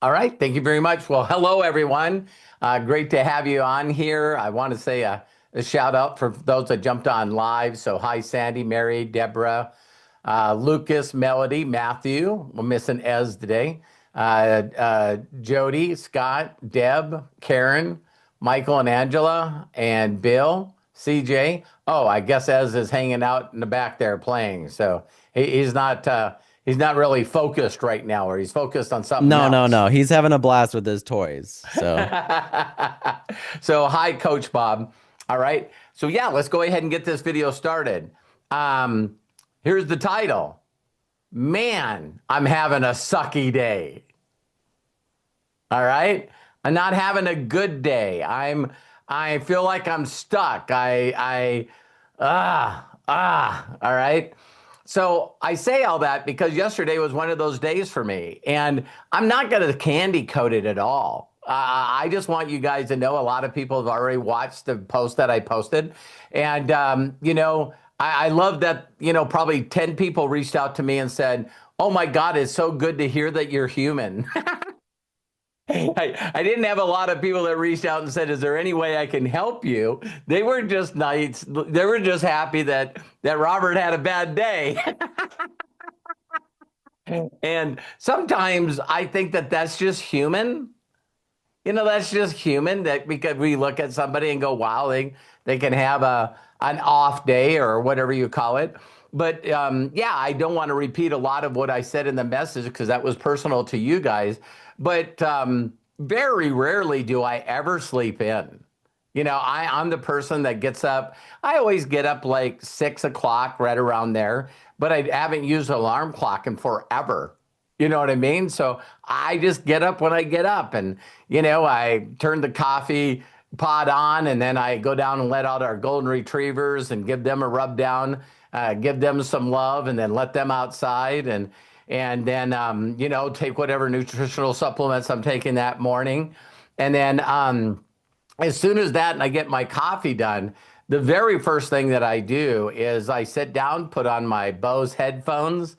All right. Thank you very much. Well, hello, everyone. Great to have you on here. I want to say a shout out for those that jumped on live. So, hi, Sandy, Mary, Deborah, Lucas, Melody, Matthew. We're missing Ez today. Jody, Scott, Deb, Karen, Michael and Angela, and Bill, CJ. Oh, I guess Ez is hanging out in the back there playing. So he's not really focused right now, or he's focused on something No, no, else. no. He's having a blast with his toys. So, So, hi, Coach Bob. All right. So, yeah, let's go ahead and get this video started. Um, Here's the title. Man, I'm having a sucky day. All right. I'm not having a good day. I feel like I'm stuck. All right. So I say all that because yesterday was one of those days for me, and I'm not going to candy coat it at all. I just want you guys to know a lot of people have already watched the post that I posted, and I love that. Probably 10 people reached out to me and said, "Oh my God, it's so good to hear that you're human." I didn't have a lot of people that reached out and said, "Is there any way I can help you?" They were just nice. They were just happy that Robert had a bad day. And sometimes I think that that's just human. That's just human that because we look at somebody and go, "Wow, they can have an off day or whatever you call it." But yeah, I don't want to repeat a lot of what I said in the message because that was personal to you guys. But very rarely do I ever sleep in. I'm the person that gets up. I always get up like 6 o'clock, right around there, but I haven't used an alarm clock in forever. You know what I mean? So I just get up when I get up and, I turn the coffee pot on and then I go down and let out our golden retrievers and give them a rub down, give them some love and then let them outside and then, take whatever nutritional supplements I'm taking that morning. And then, as soon as that and I get my coffee done, the very first thing that I do is I sit down, put on my Bose headphones,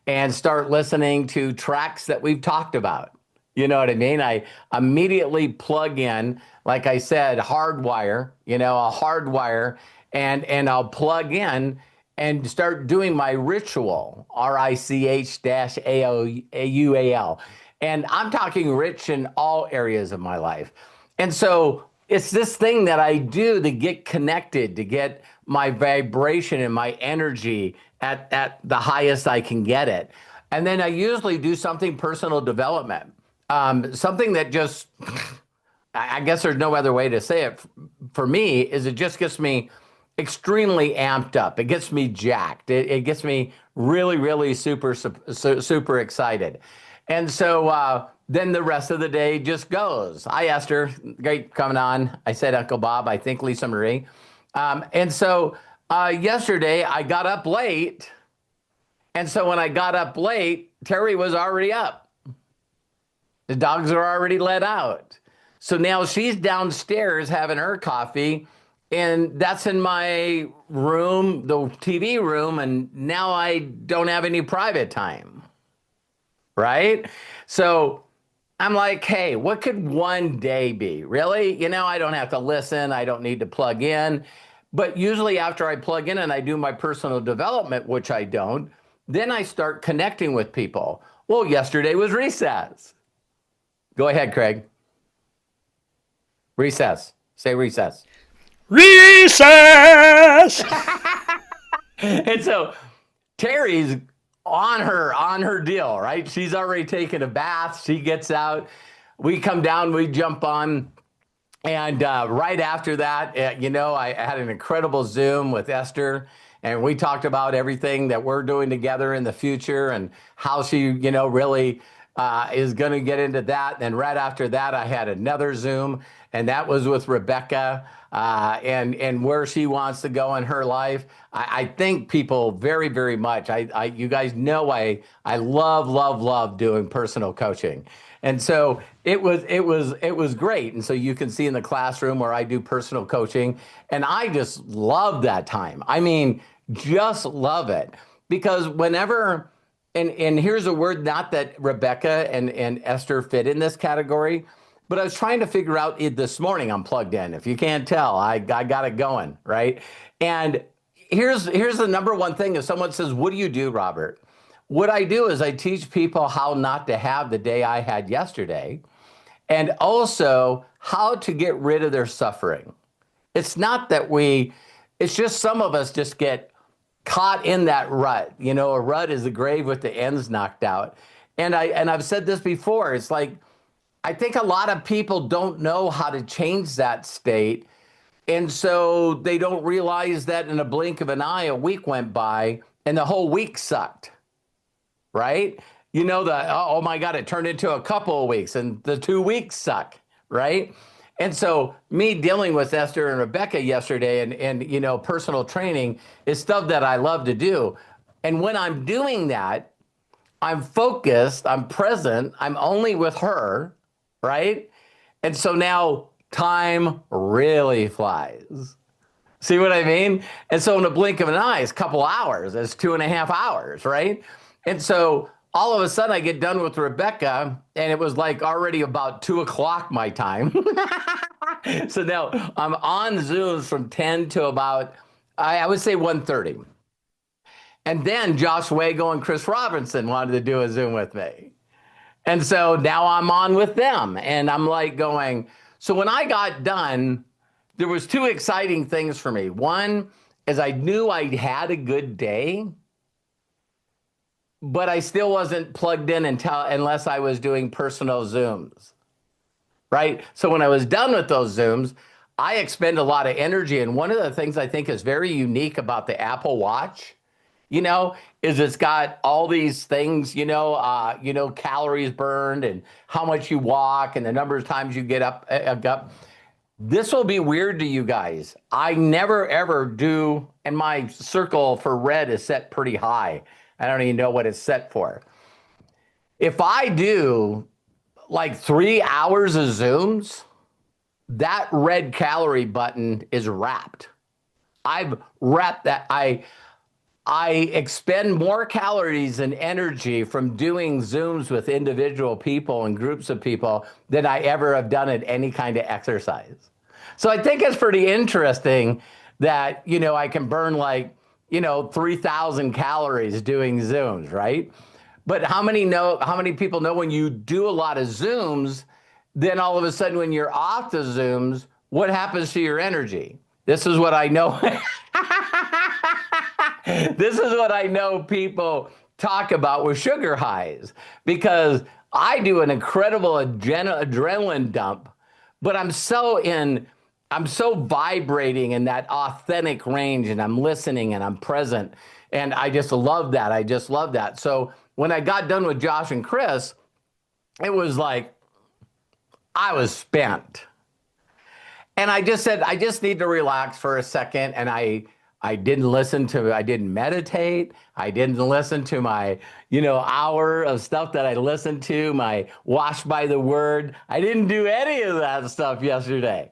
and start listening to tracks that we've talked about. You know what I mean? I immediately plug in, like I said, hardwire, a hardwire, and I'll plug in and start doing my ritual, RICH dash AUAL. And I'm talking rich in all areas of my life. And so it's this thing that I do to get connected, to get my vibration and my energy at the highest I can get it. And then I usually do something personal development, something that just, I guess there's no other way to say it for me, is it just gets me extremely amped up. It gets me jacked. It gets me really, really super excited. And so then the rest of the day just goes. I asked her, great coming on. I said, Uncle Bob, I think Lisa Marie. And so yesterday I got up late. And so when I got up late, Terry was already up. The dogs are already let out. So now she's downstairs having her coffee, and that's in my room, the TV room, and now I don't have any private time, right? So I'm like, hey, what could one day be? Really? I don't have to listen, I don't need to plug in. But usually, after I plug in and I do my personal development, which I don't, then I start connecting with people. Well, yesterday was recess. Go ahead, Craig. Recess. Say recess. recess. And so Terry's on her deal, right? She's already taken a bath. She gets out. We come down, we jump on. And right after that, I had an incredible Zoom with Esther, and we talked about everything that we're doing together in the future and how she, really is going to get into that. And right after that, I had another Zoom, and that was with Rebecca and where she wants to go in her life. I thank people very, very much. You guys know I love doing personal coaching. And so it was great. And so you can see in the classroom where I do personal coaching, and I just love that time. I mean, just love it because whenever and here's a word, not that Rebecca and Esther fit in this category, but I was trying to figure out it this morning. I'm plugged in. If you can't tell, I got it going, right? And here's the number one thing. If someone says, "What do you do, Robert?" What I do is I teach people how not to have the day I had yesterday, and also how to get rid of their suffering. It's not that it's just some of us just get caught in that rut. You know, a rut is a grave with the ends knocked out. And I've said this before. It's like I think a lot of people don't know how to change that state. And so they don't realize that in a blink of an eye, a week went by and the whole week sucked, right? You know, oh my God, it turned into a couple of weeks and the 2 weeks suck, right? And so me dealing with Esther and Rebecca yesterday and you know, personal training is stuff that I love to do. And when I'm doing that, I'm focused, I'm present, I'm only with her, right? And so now time really flies. See what I mean? And so in a blink of an eye, it's a couple hours, it's 2.5 hours, right? And so all of a sudden I get done with Rebecca and it was like already about 2 o'clock my time. So now I'm on Zooms from 10 to about, I would say 1:30. And then Josh Wago and Chris Robinson wanted to do a Zoom with me. And so now I'm on with them and I'm like going, so when I got done, there was two exciting things for me. One is I knew I had a good day, but I still wasn't plugged in unless I was doing personal Zooms, right? So when I was done with those Zooms, I expend a lot of energy. And one of the things I think is very unique about the Apple Watch, you know, is it's got all these things, calories burned and how much you walk and the number of times you get up. This will be weird to you guys. I never, ever do, and my circle for red is set pretty high. I don't even know what it's set for. If I do like 3 hours of Zooms, that red calorie button is wrapped. I've wrapped that. I expend more calories and energy from doing Zooms with individual people and groups of people than I ever have done at any kind of exercise. So I think it's pretty interesting that, I can burn 3,000 calories doing Zooms, right? But how many people know when you do a lot of Zooms, then all of a sudden when you're off the Zooms, what happens to your energy? This is what I know. This is what I know people talk about with sugar highs, because I do an incredible adrenaline dump, but I'm so vibrating in that authentic range, and I'm listening and I'm present. And I just love that. I just love that. So when I got done with Josh and Chris, it was like I was spent. And I just said, I just need to relax for a second. And I didn't meditate. I didn't listen to my, hour of stuff that I listened to, my wash by the word. I didn't do any of that stuff yesterday.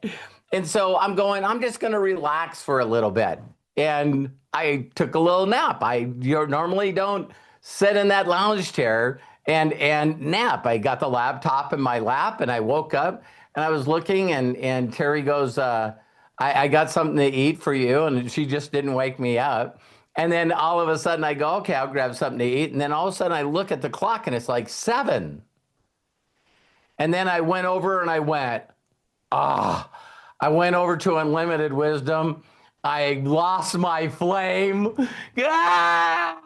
And so I'm just going to relax for a little bit. And I took a little nap. You normally don't sit in that lounge chair and nap. I got the laptop in my lap and I woke up and I was looking and Terry goes, I got something to eat for you. And she just didn't wake me up. And then all of a sudden I go, okay, I'll grab something to eat. And then all of a sudden I look at the clock and it's like 7. And then I went over and I went to Unlimited Wisdom. I lost my flame. Ah!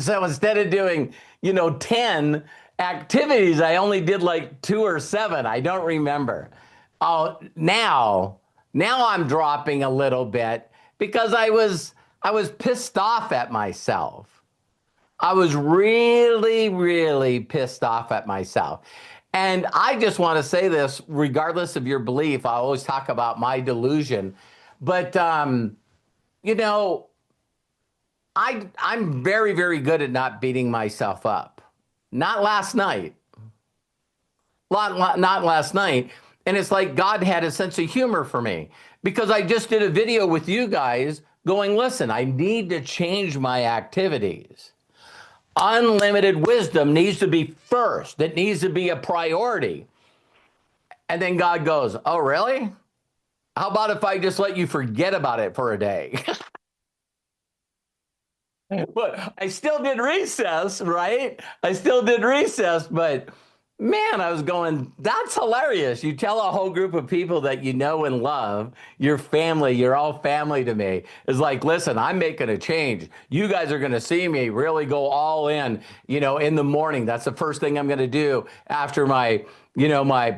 So instead of doing, 10 activities, I only did like 2 or 7. I don't remember. Oh, now I'm dropping a little bit because I was pissed off at myself. I was really, really pissed off at myself. And I just want to say this, regardless of your belief, I always talk about my delusion. But, I'm very, very good at not beating myself up. Not last night. Not last night. And it's like God had a sense of humor for me because I just did a video with you guys going, listen, I need to change my activities. Unlimited wisdom needs to be first. It needs to be a priority. And then God goes, oh, really? How about if I just let you forget about it for a day? But I still did recess, right? I still did recess, but man, I was going, that's hilarious. You tell a whole group of people that you know and love, your family, you're all family to me. It's like, listen, I'm making a change. You guys are going to see me really go all in, in the morning. That's the first thing I'm going to do after my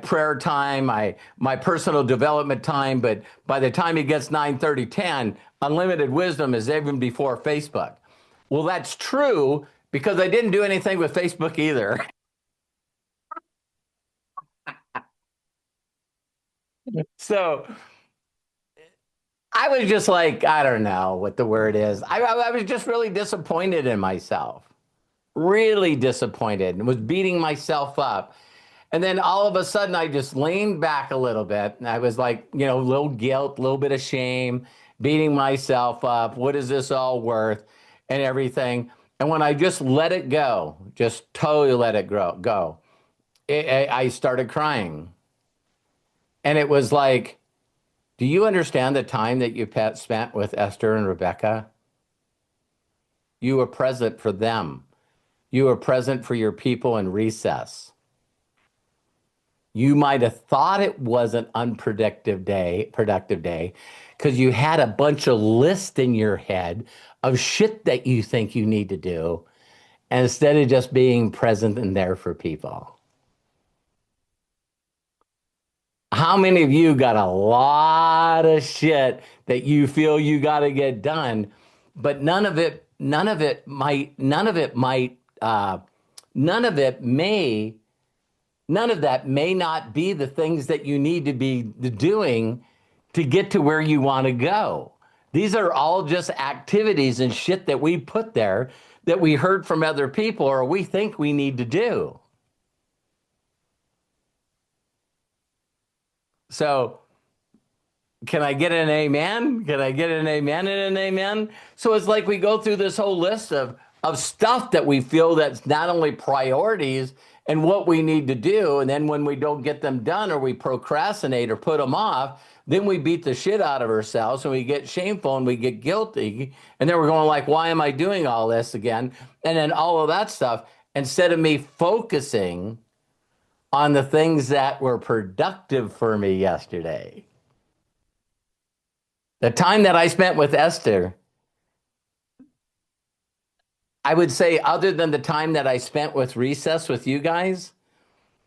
prayer time, my personal development time. But by the time it gets 9:30, 10, unlimited wisdom is even before Facebook. Well, that's true because I didn't do anything with Facebook either. So I was just like, I don't know what the word is. I was just really disappointed in myself, really disappointed, and was beating myself up. And then all of a sudden, I just leaned back a little bit. And I was like, a little guilt, a little bit of shame, beating myself up. What is this all worth? And everything. And when I just let it go, just totally let it go, I started crying. And it was like, do you understand the time that you spent with Esther and Rebecca? You were present for them. You were present for your people in recess. You might have thought it was an unproductive day, because you had a bunch of lists in your head of shit that you think you need to do, instead of just being present and there for people. How many of you got a lot of shit that you feel you got to get done, but none of it might, none of it might, none of it may, none of that may not be the things that you need to be doing to get to where you want to go. These are all just activities and shit that we put there that we heard from other people or we think we need to do. So can I get an amen? Can I get an amen and an amen? So it's like we go through this whole list of stuff that we feel that's not only priorities and what we need to do. And then when we don't get them done or we procrastinate or put them off, then we beat the shit out of ourselves and we get shameful and we get guilty. And then we're going like, why am I doing all this again? And then all of that stuff, instead of me focusing on the things that were productive for me yesterday. The time that I spent with Esther, I would say, other than the time that I spent with recess with you guys,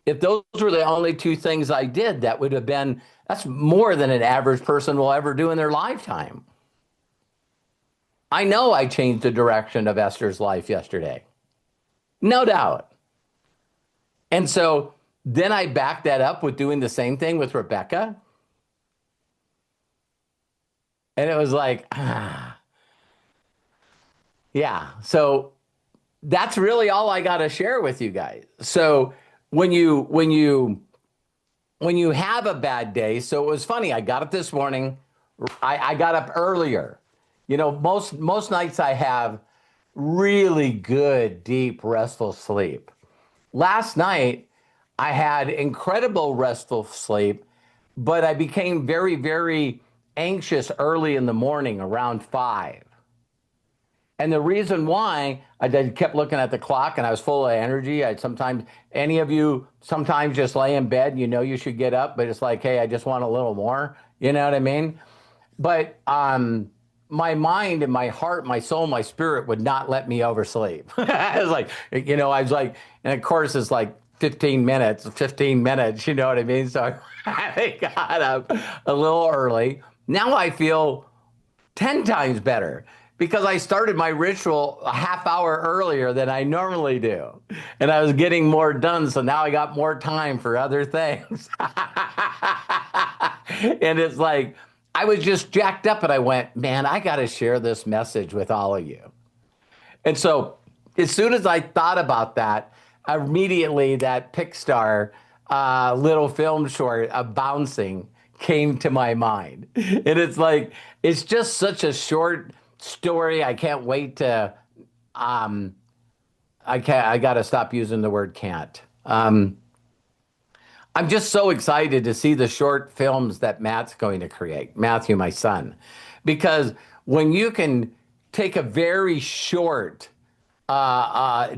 if those were the only two things I did, that would have been, that's more than an average person will ever do in their lifetime. I know I changed the direction of Esther's life yesterday. No doubt. And so then I backed that up with doing the same thing with Rebecca. And it was like, yeah. So that's really all I got to share with you guys. So when you have a bad day, so it was funny. I got up this morning. I got up earlier. Most nights I have really good, deep, restful sleep. Last night, I had incredible restful sleep, but I became very, very anxious early in the morning around 5. And the reason why, I kept looking at the clock and I was full of energy. Any of you sometimes just lay in bed, you should get up, but it's like, hey, I just want a little more. You know what I mean? But my mind and my heart, my soul, my spirit would not let me oversleep. I was like, and of course it's like 15 minutes, you know what I mean? So I got up a little early. Now I feel 10 times better because I started my ritual a half hour earlier than I normally do. And I was getting more done. So now I got more time for other things. And it's like, I was just jacked up and I went, man, I got to share this message with all of you. And so as soon as I thought about that, immediately that Pixar little film short of bouncing came to my mind. And it's like, it's just such a short story. I can't wait to, um, I got to stop using the word can't. I'm just so excited to see the short films that Matt's going to create, Matthew, my son, because when you can take a very short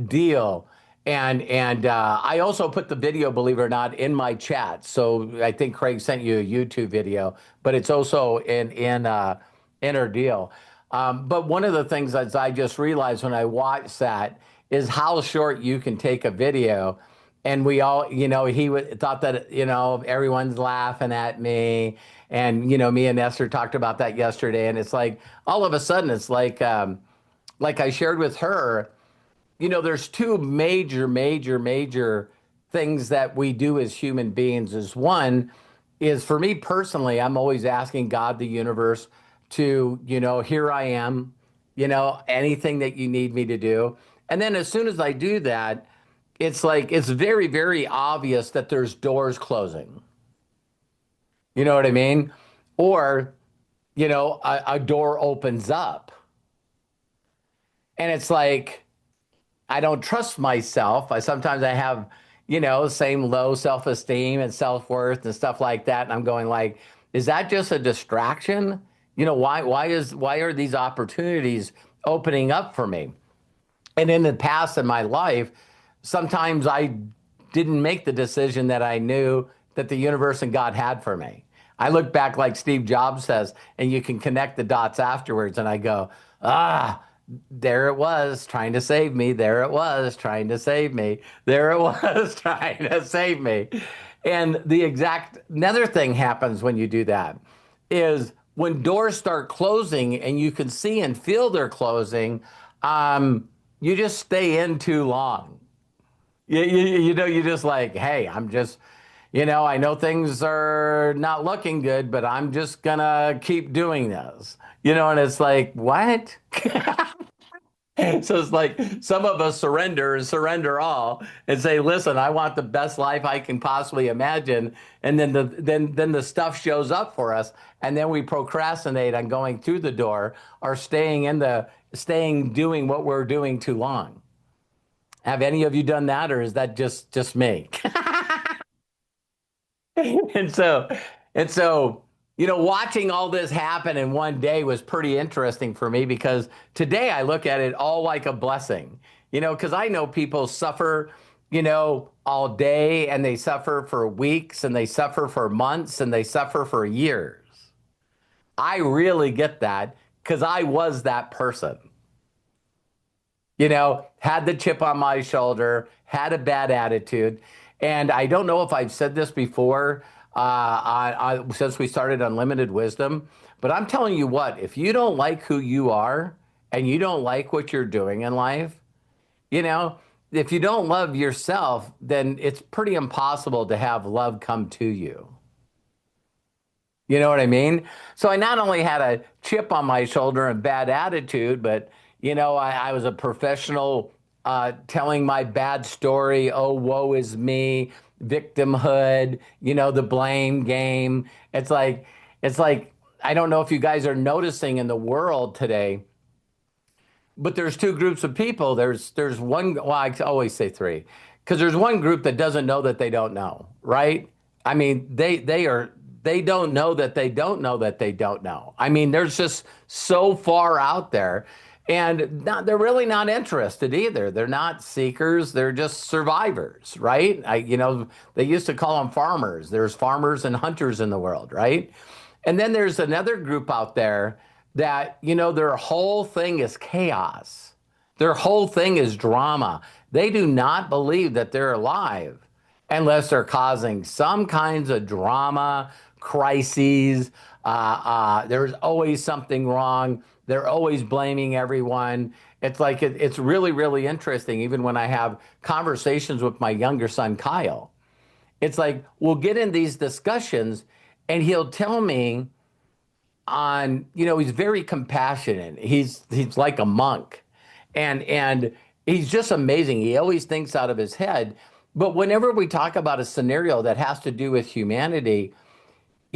deal. And I also put the video, believe it or not, in my chat. So I think Craig sent you a YouTube video, but it's also in her deal. But one of the things that I just realized when I watched that is how short you can take a video. And we all, thought that, everyone's laughing at me. And, me and Esther talked about that yesterday. And it's like, all of a sudden, it's like I shared with her, there's two major things that we do as human beings. Is one is for me personally, I'm always asking God, the universe, to, here I am, anything that you need me to do. And then as soon as I do that, it's like it's very, very obvious that there's doors closing. You know what I mean? Or, a door opens up. And it's like, I don't trust myself. Sometimes I have, same low self-esteem and self-worth and stuff like that. And I'm going like, is that just a distraction? Why are these opportunities opening up for me? And in the past in my life, sometimes I didn't make the decision that I knew that the universe and God had for me. I look back like Steve Jobs says, and you can connect the dots afterwards. And I go, there it was trying to save me. There it was trying to save me. There it was trying to save me. And another thing happens when you do that is when doors start closing and you can see and feel they're closing, you just stay in too long. You just like, hey, I'm just, I know things are not looking good, but I'm just gonna keep doing this. And it's like, what? So it's like some of us surrender all and say, listen, I want the best life I can possibly imagine. And then the stuff shows up for us. And then we procrastinate on going through the door or staying doing what we're doing too long. Have any of you done that, or is that just me? And so, and so, watching all this happen in one day was pretty interesting for me because today I look at it all like a blessing, because I know people suffer, all day and they suffer for weeks and they suffer for months and they suffer for years. I really get that because I was that person. Had the chip on my shoulder, had a bad attitude. And I don't know if I've said this before since we started Unlimited Wisdom, but I'm telling you what, if you don't like who you are and you don't like what you're doing in life, if you don't love yourself, then it's pretty impossible to have love come to you. You know what I mean? So I not only had a chip on my shoulder and bad attitude, but I was a professional telling my bad story. Oh, woe is me, victimhood, the blame game. It's like, I don't know if you guys are noticing in the world today, but there's two groups of people. There's one, well, I always say three, because there's one group that doesn't know that they don't know, right? I mean, they don't know that they don't know that they don't know. I mean, there's just so far out there. And they're really not interested either. They're not seekers. They're just survivors, right? They used to call them farmers. There's farmers and hunters in the world, right? And then there's another group out there that, their whole thing is chaos. Their whole thing is drama. They do not believe that they're alive unless they're causing some kinds of drama, crises. There's always something wrong. They're always blaming everyone. It's like it's really, really interesting. Even when I have conversations with my younger son, Kyle, it's like we'll get in these discussions and he'll tell me he's very compassionate. He's like a monk and he's just amazing. He always thinks out of his head. But whenever we talk about a scenario that has to do with humanity,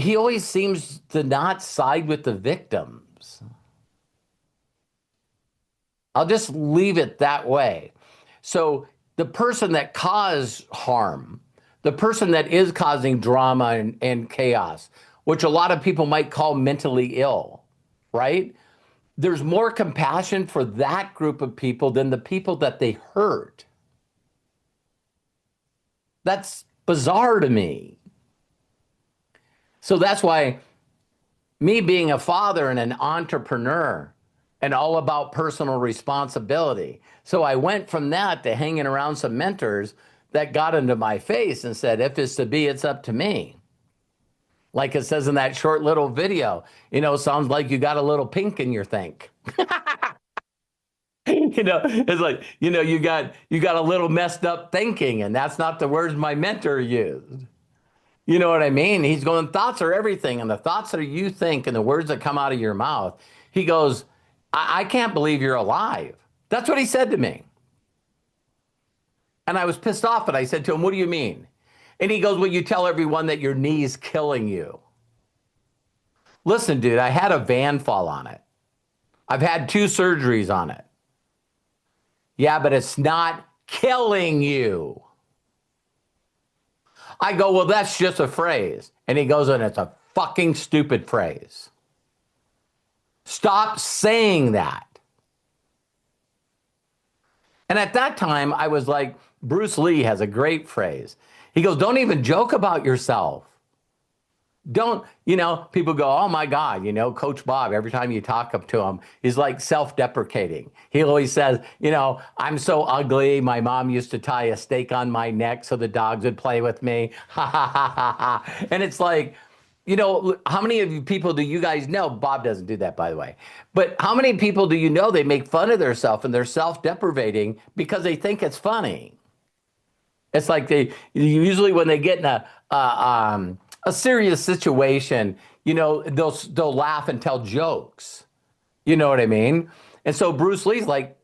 he always seems to not side with the victims. I'll just leave it that way. So the person that caused harm, the person that is causing drama and chaos, which a lot of people might call mentally ill, right? There's more compassion for that group of people than the people that they hurt. That's bizarre to me. So that's why me being a father and an entrepreneur and all about personal responsibility. So I went from that to hanging around some mentors that got into my face and said, if it's to be, it's up to me. Like it says in that short little video, sounds like you got a little pink in your think. It's like, you got a little messed up thinking, and that's not the words my mentor used. You know what I mean? He's going, thoughts are everything, and the thoughts that you think and the words that come out of your mouth. He goes, I can't believe you're alive. That's what he said to me. And I was pissed off, but I said to him, what do you mean? And he goes, well, you tell everyone that your knee's killing you. Listen, dude, I had a van fall on it. I've had 2 surgeries on it. Yeah, but it's not killing you. I go, well, that's just a phrase. And he goes, and it's a fucking stupid phrase. Stop saying that. And at that time, I was like, Bruce Lee has a great phrase. He goes, don't even joke about yourself. Don't, people go, oh my God, Coach Bob, every time you talk up to him, he's like self-deprecating. He always says, I'm so ugly. My mom used to tie a stake on my neck so the dogs would play with me. Ha ha ha ha ha. And it's like, how many of you people do you guys know? Bob doesn't do that, by the way. But how many people do you know they make fun of themselves and they're self-deprecating because they think it's funny? It's like they usually when they get in a serious situation, they'll laugh and tell jokes. You know what I mean? And so Bruce Lee's like,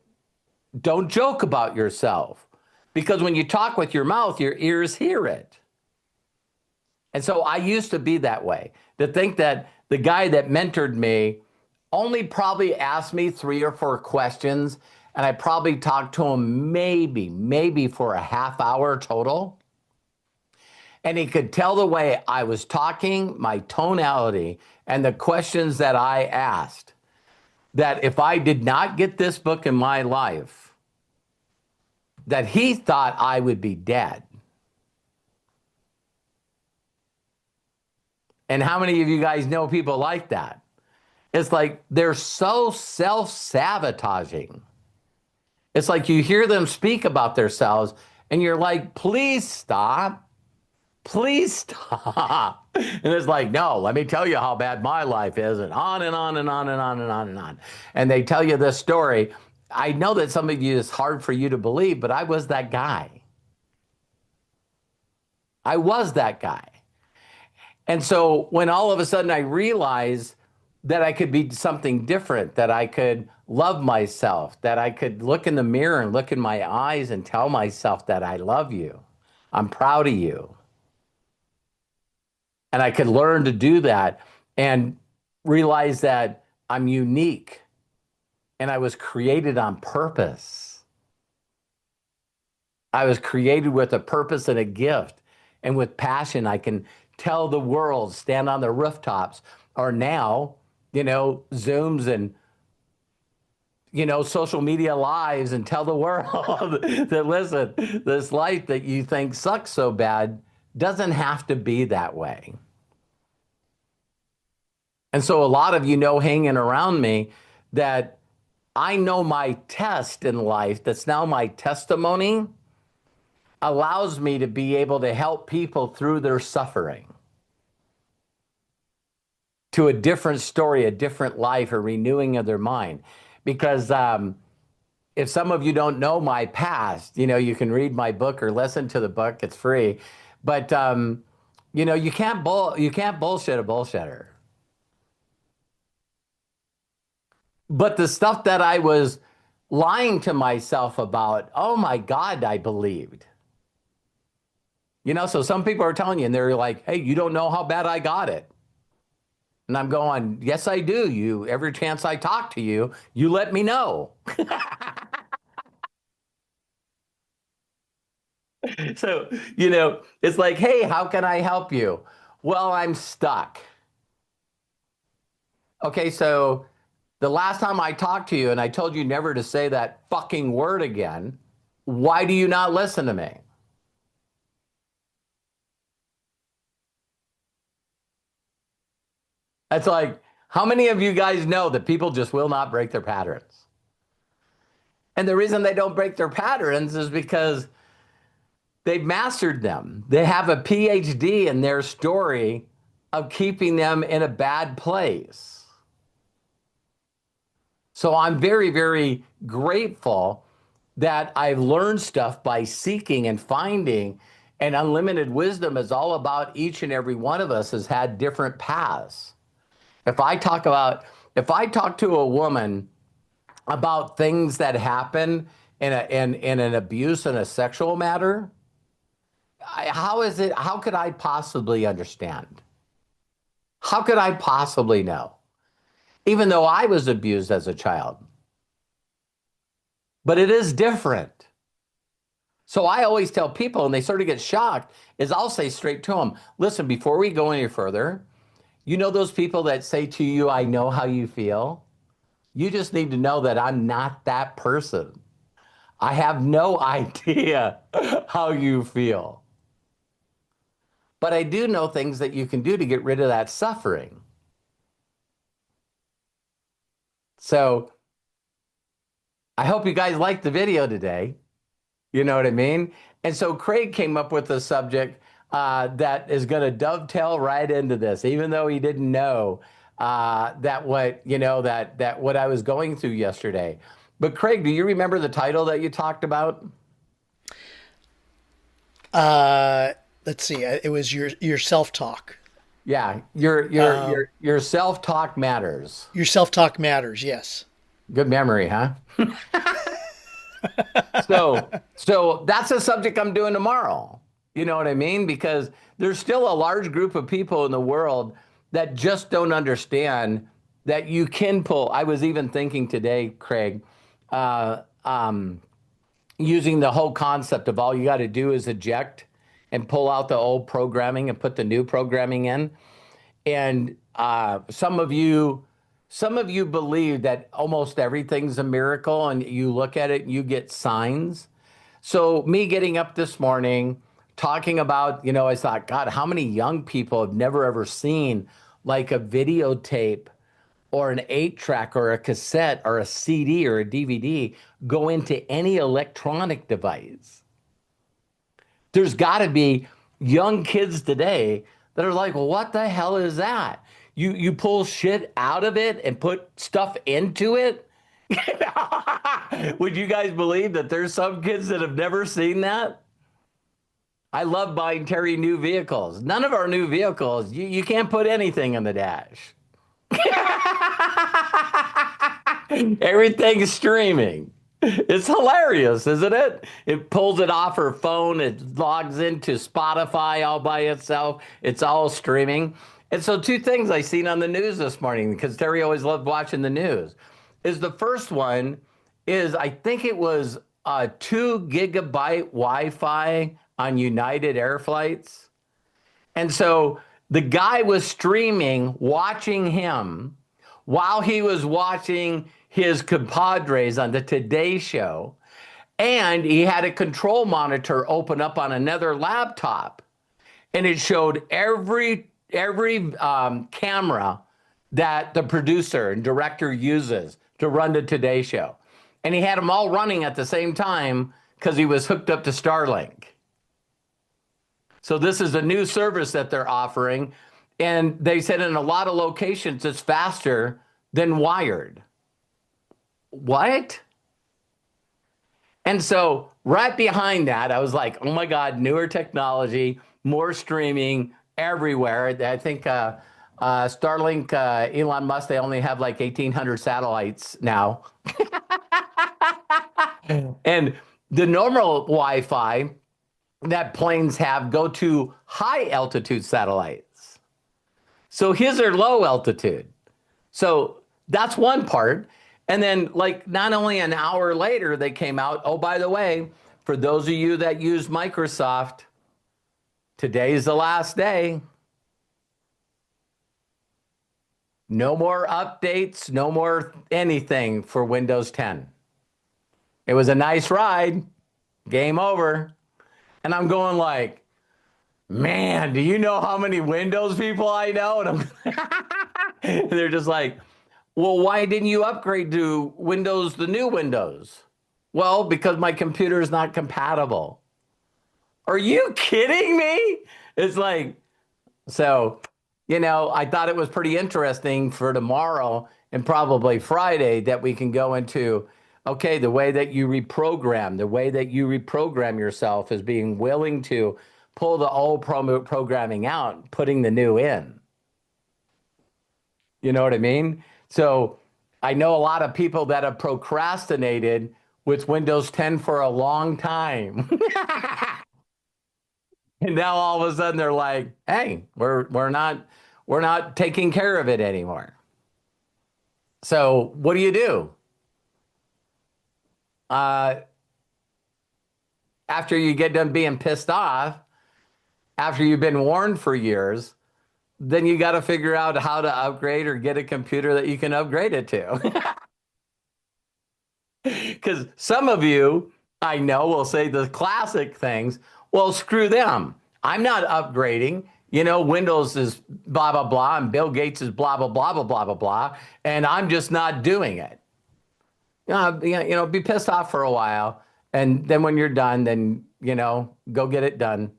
don't joke about yourself, because when you talk with your mouth, your ears hear it. And so I used to be that way, to think that the guy that mentored me only probably asked me 3 or 4 questions, and I probably talked to him maybe for a half hour total. And he could tell the way I was talking, my tonality, and the questions that I asked, that if I did not get this book in my life, that he thought I would be dead. And how many of you guys know people like that? It's like they're so self-sabotaging. It's like you hear them speak about themselves and you're like, please stop. Please stop. And it's like, no, let me tell you how bad my life is, and on and on and on and on and on and on. And they tell you this story. I know that some of you, it's hard for you to believe, but I was that guy. I was that guy. And so when all of a sudden I realized that I could be something different, that I could love myself, that I could look in the mirror and look in my eyes and tell myself that I love you, I'm proud of you. And I could learn to do that and realize that I'm unique and I was created on purpose. I was created with a purpose and a gift, and with passion. I can tell the world, stand on the rooftops, or now, Zooms and, social media lives, and tell the world that, listen, this life that you think sucks so bad doesn't have to be that way. And so a lot of hanging around me, that I know my test in life, that's now my testimony, allows me to be able to help people through their suffering to a different story, a different life, a renewing of their mind. Because if some of you don't know my past, you can read my book or listen to the book. It's free. But, you can't bullshit a bullshitter. But the stuff that I was lying to myself about, oh my God, I believed. So some people are telling you, and they're like, hey, you don't know how bad I got it. And I'm going, yes, I do. Every chance I talk to you, you let me know. So, it's like, hey, how can I help you? Well, I'm stuck. Okay, so the last time I talked to you and I told you never to say that fucking word again, why do you not listen to me? It's like, how many of you guys know that people just will not break their patterns? And the reason they don't break their patterns is because they've mastered them. They have a PhD in their story of keeping them in a bad place. So I'm very, very grateful that I've learned stuff by seeking and finding. And unlimited wisdom is all about each and every one of us has had different paths. If I talk about, if I talk to a woman about things that happen in an abuse and a sexual matter, how could I possibly understand? How could I possibly know? Even though I was abused as a child. But it is different. So I always tell people, and they sort of get shocked, is I'll say straight to them, listen, before we go any further, you know those people that say to you, I know how you feel? You just need to know that I'm not that person. I have no idea how you feel. But I do know things that you can do to get rid of that suffering. So I hope you guys liked the video today. You know what I mean? And so Craig came up with a subject that is going to dovetail right into this, even though he didn't know that what that what I was going through yesterday. But Craig, do you remember the title that you talked about? Let's see. It was your self talk. Yeah, your self-talk matters. Your self talk matters. Yes. Good memory, huh? So that's a subject I'm doing tomorrow. You know what I mean? Because there's still a large group of people in the world that just don't understand that you can pull. I was even thinking today, Craig, uh, um, using the whole concept of all you got to do is eject and pull out the old programming and put the new programming in. And some of you believe that almost everything's a miracle, and you look at it and you get signs. So me getting up this morning, talking about, I thought, God, how many young people have never ever seen like a videotape or an 8 track or a cassette or a CD or a DVD go into any electronic device? There's got to be young kids today that are like, well, what the hell is that? You pull shit out of it and put stuff into it? Would you guys believe that there's some kids that have never seen that? I love buying Terry new vehicles. None of our new vehicles, you can't put anything in the dash. Everything's streaming. It's hilarious, isn't it? It pulls it off her phone. It logs into Spotify all by itself. It's all streaming. And so, two things I seen on the news this morning, because Terry always loved watching the news, is the first one is I think it was 2 GB Wi-Fi on United Air flights. And so the guy was streaming, watching him while he was watching his compadres on the Today Show. And he had a control monitor open up on another laptop. And it showed every camera that the producer and director uses to run the Today Show. And he had them all running at the same time because he was hooked up to Starlink. So this is a new service that they're offering. And they said in a lot of locations, it's faster than wired. What? And so right behind that, I was like, oh my God, newer technology, more streaming everywhere. I think Starlink, Elon Musk, they only have like 1,800 satellites now. And the normal Wi-Fi that planes have go to high altitude satellites. So his are low altitude. So that's one part. And then, like, not only an hour later, they came out. Oh, by the way, for those of you that use Microsoft, today's the last day. No more updates, no more anything for Windows 10. It was a nice ride. Game over. And I'm going like, man, do you know how many Windows people I know? And they're just like, well, why didn't you upgrade to Windows, the new Windows? Well, because my computer is not compatible. Are you kidding me? It's like, so, I thought it was pretty interesting for tomorrow and probably Friday that we can go into, okay, the way that you reprogram yourself is being willing to pull the old programming out, putting the new in. You know what I mean? So I know a lot of people that have procrastinated with Windows 10 for a long time. And now all of a sudden they're like, hey, we're not taking care of it anymore. So what do? After you get done being pissed off, after you've been warned for years, then you got to figure out how to upgrade or get a computer that you can upgrade it to. Because some of you, I know, will say the classic things. Well, screw them. I'm not upgrading. Windows is blah, blah, blah, and Bill Gates is blah, blah, blah, blah, blah, blah, blah, and I'm just not doing it. Be pissed off for a while. And then when you're done, then, go get it done.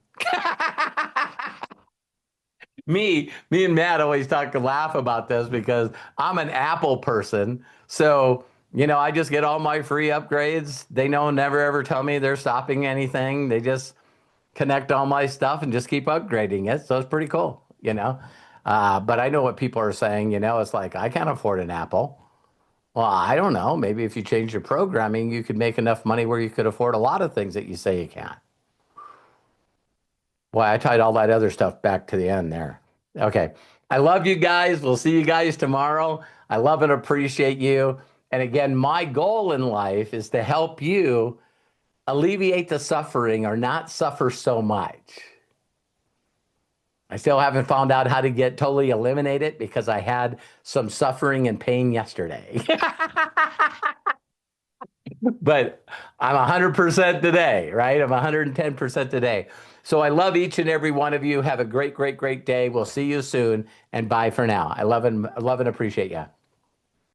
Me and Matt always talk and laugh about this because I'm an Apple person. So, I just get all my free upgrades. They never ever tell me they're stopping anything. They just connect all my stuff and just keep upgrading it. So it's pretty cool. But I know what people are saying, it's like, I can't afford an Apple. Well, I don't know. Maybe if you change your programming, you could make enough money where you could afford a lot of things that you say you can't. Boy, I tied all that other stuff back to the end there. Okay. I love you guys. We'll see you guys tomorrow. I love and appreciate you. And again, my goal in life is to help you alleviate the suffering or not suffer so much. I still haven't found out how to totally eliminate it because I had some suffering and pain yesterday. But I'm 100% today, right? I'm 110% today. So I love each and every one of you. Have a great, great, great day. We'll see you soon. And bye for now. I love and appreciate you.